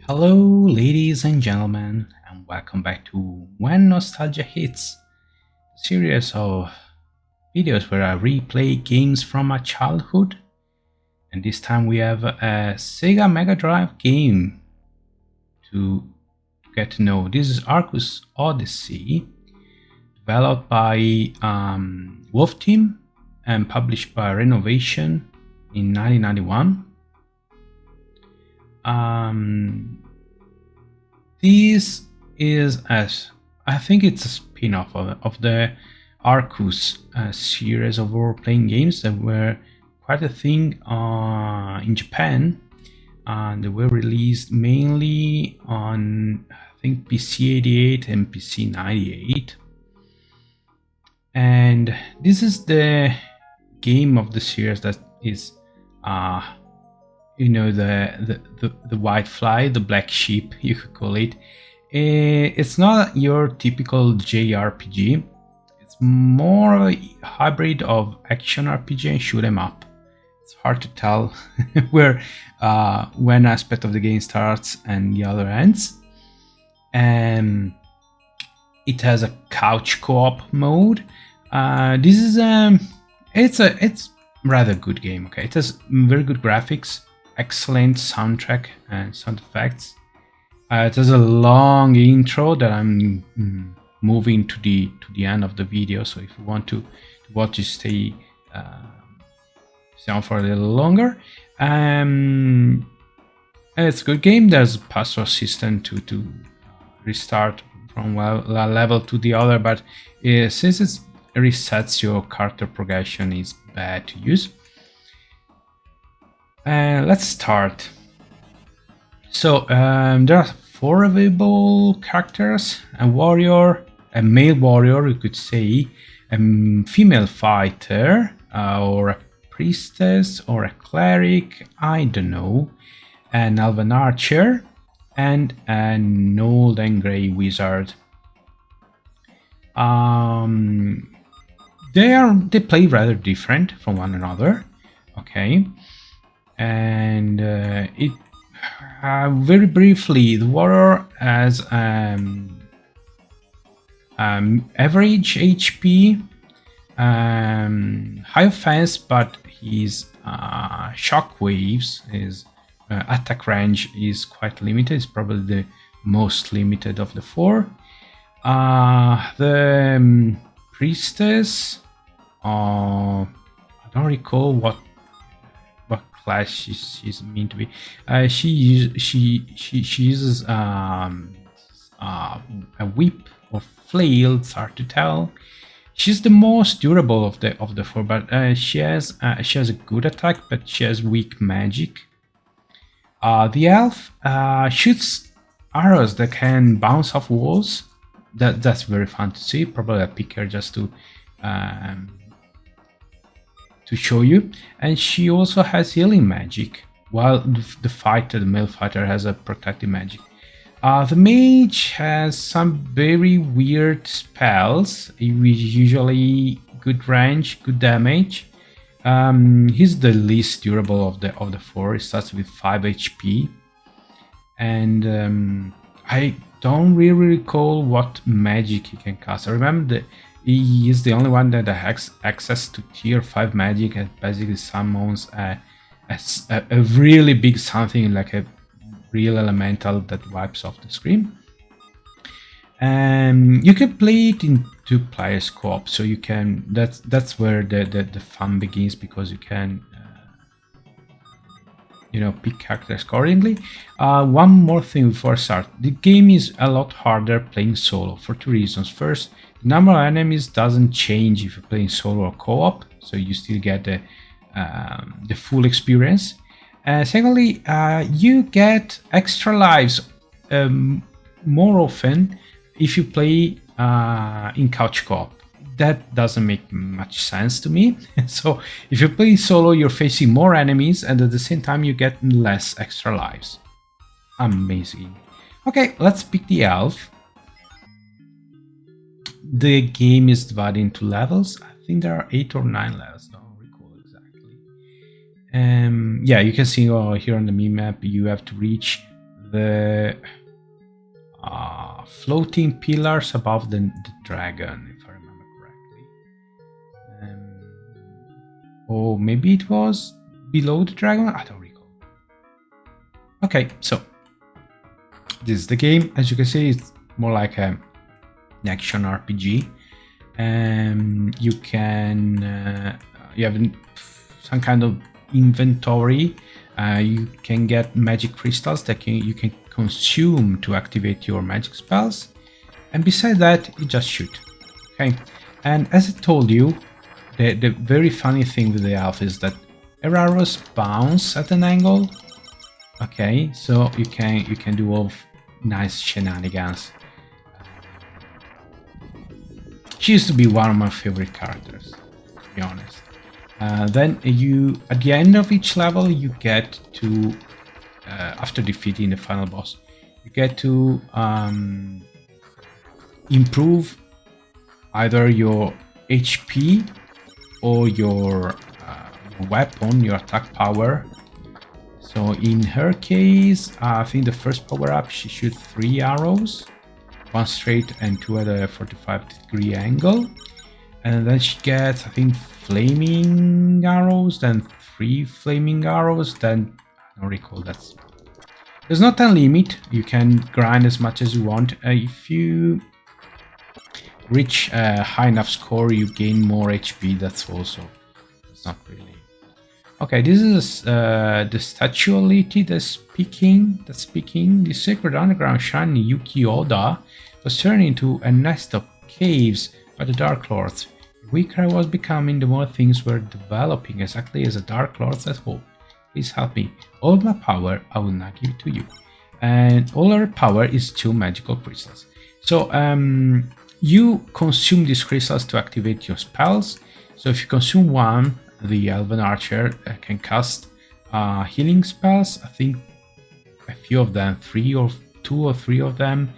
Hello, ladies and gentlemen, and welcome back to When Nostalgia Hits, a series of videos where I replay games from my childhood. And this time we have a Sega Mega Drive game to get to know. This is Arcus Odyssey, developed by Wolf Team and published by Renovation in 1991. This is I think it's a spin-off of the Arcus series of role-playing games that were quite a thing in Japan. They were released mainly on, I think, PC 88 and PC 98. And this is the game of the series that is the white fly, the black sheep, you could call it. It's not your typical JRPG. It's more a hybrid of action RPG and shoot 'em up. It's hard to tell where one aspect of the game starts and the other ends. And it has a couch co-op mode. This is it's rather good game. Okay, it has very good graphics, excellent soundtrack and sound effects. It has a long intro that I'm moving to the end of the video. So if you want to watch it, stay on for a little longer. It's a good game. There's a password system to restart from one level to the other, but since it resets your character progression, is bad to use. Let's start. So there are 4 available characters: a warrior, a male warrior, you could say, a female fighter, or a priestess, or a cleric, I don't know, an elven archer, and an old and grey wizard. They play rather different from one another. Okay. And it very briefly, the warrior has average HP, high offense, but his shock waves, his attack range is quite limited. It's probably the most limited of the 4. The priestess, I don't recall what class she's meant to be. She uses a whip or flail. It's hard to tell. She's the most durable of the 4, but she has a good attack, but she has weak magic. The elf shoots arrows that can bounce off walls. That's very fun to see. Probably I pick her just to show you. And she also has healing magic, while the male fighter, has a protective magic. The mage has some very weird spells, usually good range, good damage. He's the least durable of the 4. He starts with 5 HP, and I don't really recall what magic he can cast. I remember that he is the only one that has access to tier 5 magic, and basically summons a really big something, like a real elemental that wipes off the screen. And you can play it in 2 players co-op, so you can. That's where the fun begins, because you can pick characters accordingly. One more thing before I start: the game is a lot harder playing solo for 2 reasons. First, the number of enemies doesn't change if you're playing solo or co-op, so you still get the full experience. Secondly, you get extra lives more often if you play in couch co-op. That doesn't make much sense to me. So if you play solo, you're facing more enemies, and at the same time you get less extra lives. Amazing. Okay, let's pick the elf. The game is divided into levels. I think there are 8 or 9 levels, don't recall exactly. Yeah, you can see here on the map you have to reach the floating pillars above the dragon, if I remember correctly. Or maybe it was below the dragon? I don't recall. Okay, so this is the game. As you can see, it's more like an action RPG. You can you have some kind of inventory. You can get magic crystals that you can consume to activate your magic spells, and beside that you just shoot. Okay, and as I told you, the very funny thing with the elf is that arrows bounce at an angle. Okay, so you can do all nice shenanigans. She used to be one of my favorite characters, to be honest. Then at the end of each level, you get to, after defeating the final boss, you get to improve either your HP or your weapon, your attack power. So in her case, I think the first power up, she shoots 3 arrows, 1 straight and 2 at a 45-degree angle. And then she gets, I think, flaming arrows, then 3 flaming arrows, then I don't recall. There's not a limit. You can grind as much as you want. If you reach a high enough score, you gain more HP. It's not really. Okay, this is the statuality that's speaking. The sacred underground shrine Yuki Oda was turned into a nest of caves by the Dark Lords. The weaker I was becoming, the more things were developing, exactly as the Dark Lords had hoped. Please help me. All my power I will now give to you. And all our power is 2 magical crystals. So you consume these crystals to activate your spells. So if you consume 1, the Elven Archer can cast healing spells. I think a few of them, 2 or 3 of them.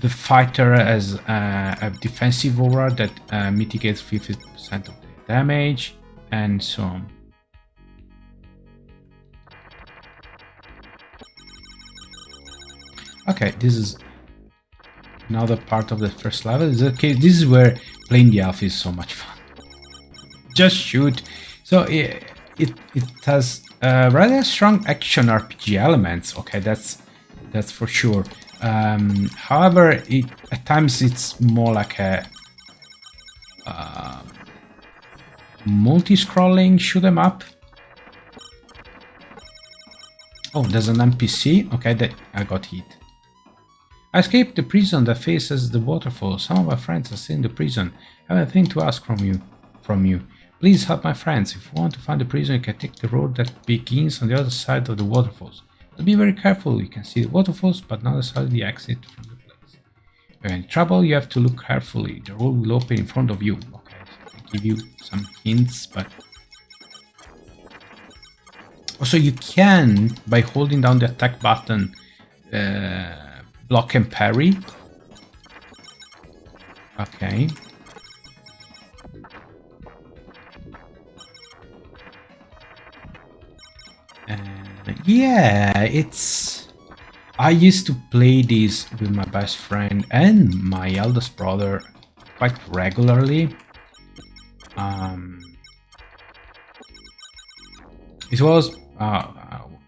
The fighter has a defensive aura that mitigates 50% of the damage, and so on. Okay, this is another part of the first level. Okay, this is where playing the elf is so much fun. Just shoot. So it has rather strong action RPG elements. Okay, that's for sure. However, at times it's more like a multi-scrolling shoot 'em up. Oh, there's an NPC. Okay, that I got hit. I escaped the prison that faces the waterfall. Some of my friends are still in the prison. I have a thing to ask from you. Please help my friends. If you want to find the prison, you can take the road that begins on the other side of the waterfalls. But be very careful. You can see the waterfalls, but not necessarily the exit from the place. If you're in trouble, you have to look carefully. The road will open in front of you. Okay, so I give you some hints, but also you can, by holding down the attack button, block and parry. Okay. Yeah, I used to play this with my best friend and my eldest brother quite regularly. It was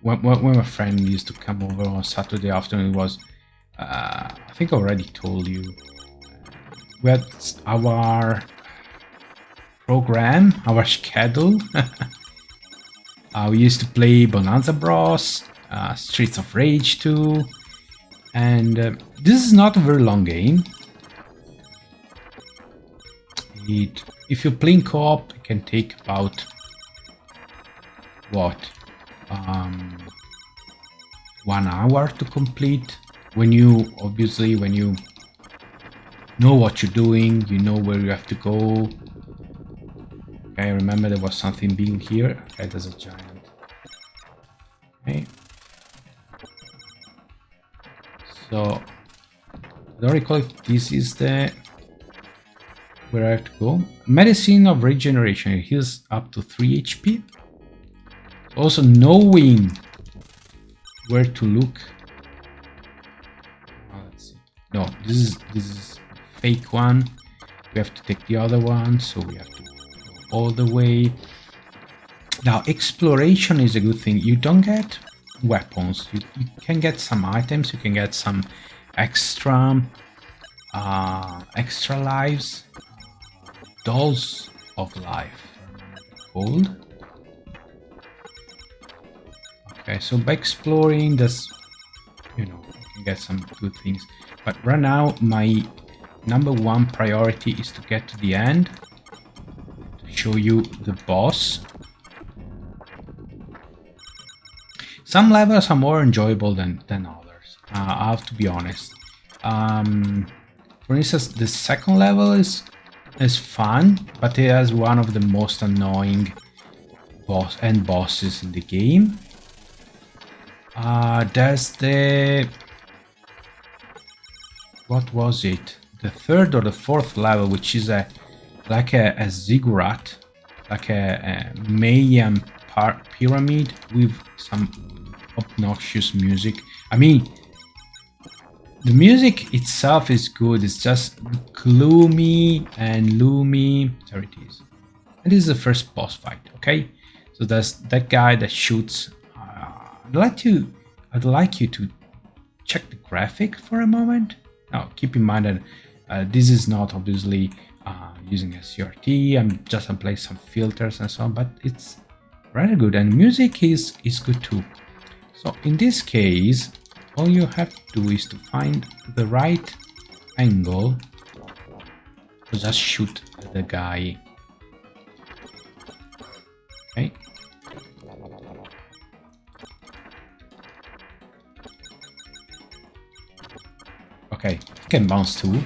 when my friend used to come over on Saturday afternoon. It was I think I already told you. We had our program, our schedule. We used to play Bonanza Bros, Streets of Rage 2, and this is not a very long game. If you're playing co-op, it can take about what 1 hour to complete. When you know what you're doing, you know where you have to go. Okay, remember there was something big here. Okay, there's a giant. Okay. So I don't recall if this is where I have to go. Medicine of Regeneration, it heals up to 3 HP. Also knowing where to look. Let's see. No, this is fake one. We have to take the other one, so we have to go all the way. Now, exploration is a good thing. You don't get weapons. You can get some items. You can get some extra lives. Dolls of life. Gold. Okay, so by exploring, that's, you know, you can get some good things. But right now, my #1 priority is to get to the end, to show you the boss. Some levels are more enjoyable than others, I have to be honest. For instance, the second level is fun, but it has one of the most annoying bosses in the game. There's the... what was it? The third or the fourth level, which is like a ziggurat, like a Mayan pyramid with some obnoxious music. I mean, the music itself is good, it's just gloomy and loomy. There it is. And this is the first boss fight, okay? So there's that guy that shoots. I'd like you to check the graphic for a moment. Now, keep in mind that this is not obviously using a CRT. I'm just applying some filters and so on, but it's rather good, and music is good too. So in this case, all you have to do is to find the right angle to just shoot the guy. Okay. Okay, you can bounce too.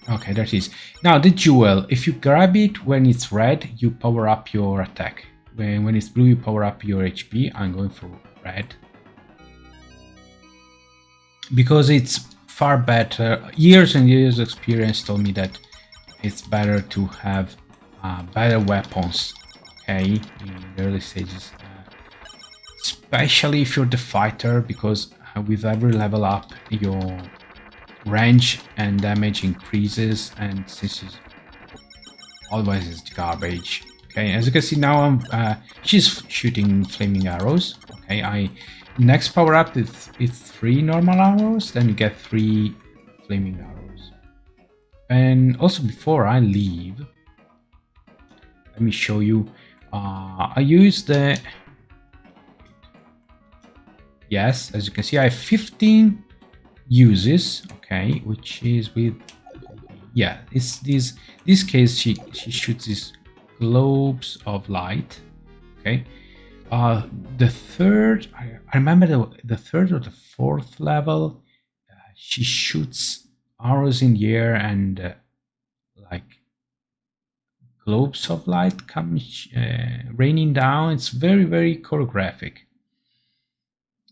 Okay, there it is. Now the jewel, if you grab it when it's red, you power up your attack. When it's blue, you power up your HP. I'm going for red. Because it's far better. Years and years of experience told me that it's better to have better weapons, okay, in the early stages. Especially if you're the fighter, because with every level up, your range and damage increases, and since it's, otherwise it's garbage. Okay, as you can see now, she's shooting flaming arrows. Okay, next power up it's 3 normal arrows, then you get 3 flaming arrows. And also before I leave, let me show you. I use the... Yes, as you can see, I have 15 uses. Okay, which is with... Yeah, it's this case she shoots these globes of light. Okay, the third, I remember the third or the fourth level, she shoots arrows in the air and like globes of light come raining down. It's very choreographic.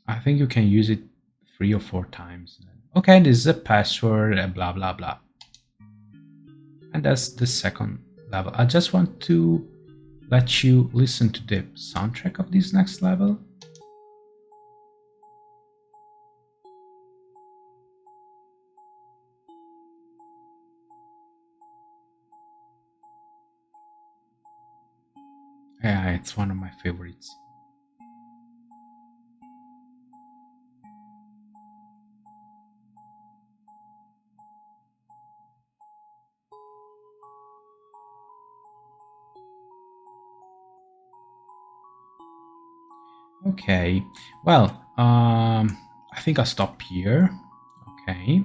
I think you can use it 3 or 4 times. Okay, this is a password, blah blah blah. And that's the second level. I just want to let you listen to the soundtrack of this next level. Yeah, it's one of my favorites. Okay, well, I think I'll stop here. Okay,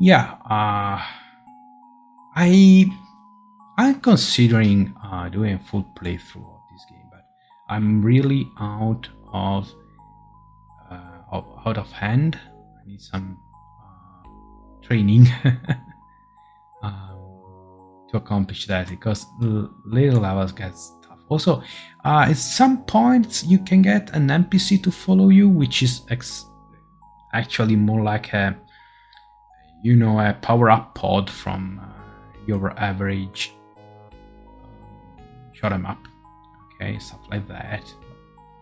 yeah, I'm considering doing a full playthrough of this game, but I'm really out of hand. I need some training to accomplish that, because later levels gets tough. Also, at some points you can get an NPC to follow you, which is actually more like a, you know, a power-up pod from your average shoot 'em up. okay, stuff like that.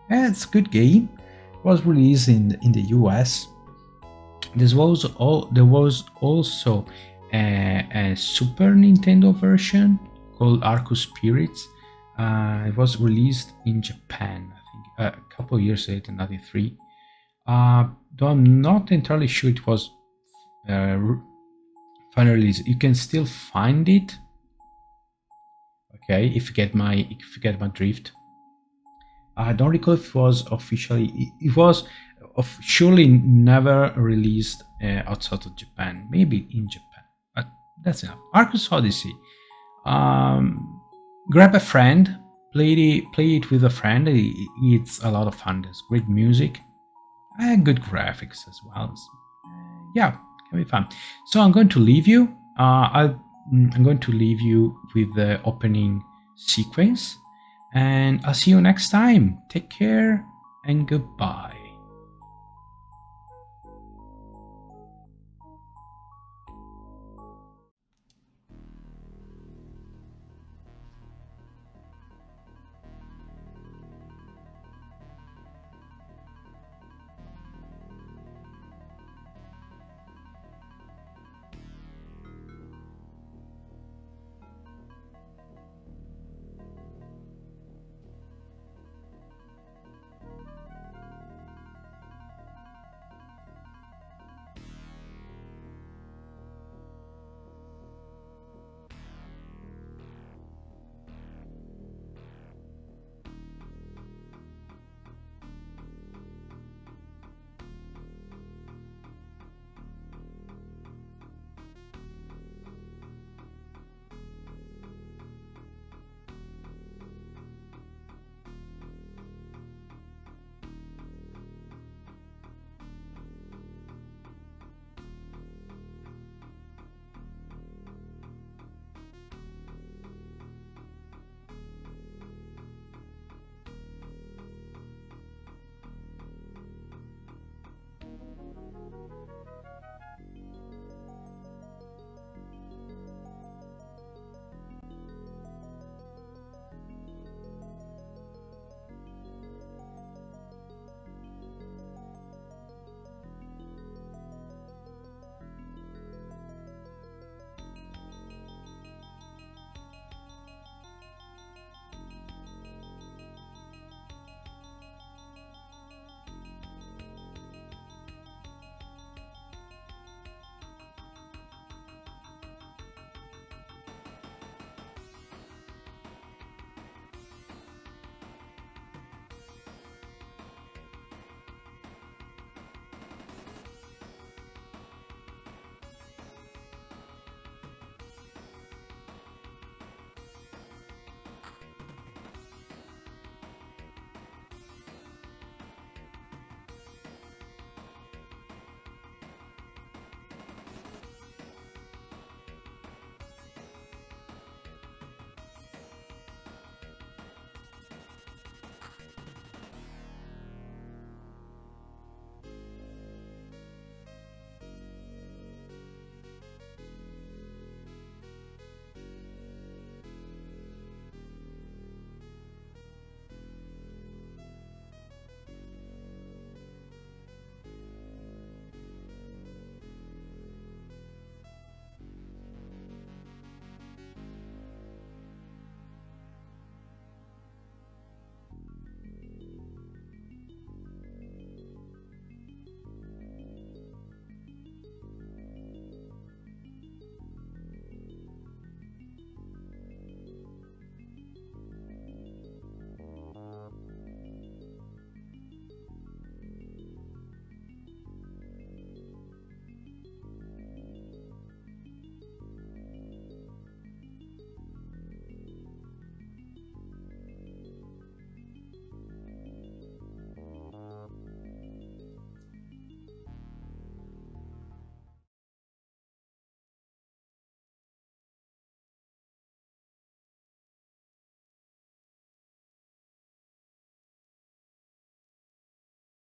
Yeah, it's a good game. It was released in the US. There was also a Super Nintendo version called Arcus Spirits. It was released in Japan, I think, a couple of years later, 93. Though I'm not entirely sure it was finally released. You can still find it. Okay, if you get my drift. I don't recall if it was officially. It was surely never released outside of Japan. Maybe in Japan, but that's enough. Arcus Odyssey. Grab a friend, play it with a friend. It's a lot of fun. There's great music and good graphics as well. Yeah, can be fun. So I'm going to leave you. I'm going to leave you with the opening sequence, and I'll see you next time. Take care and goodbye.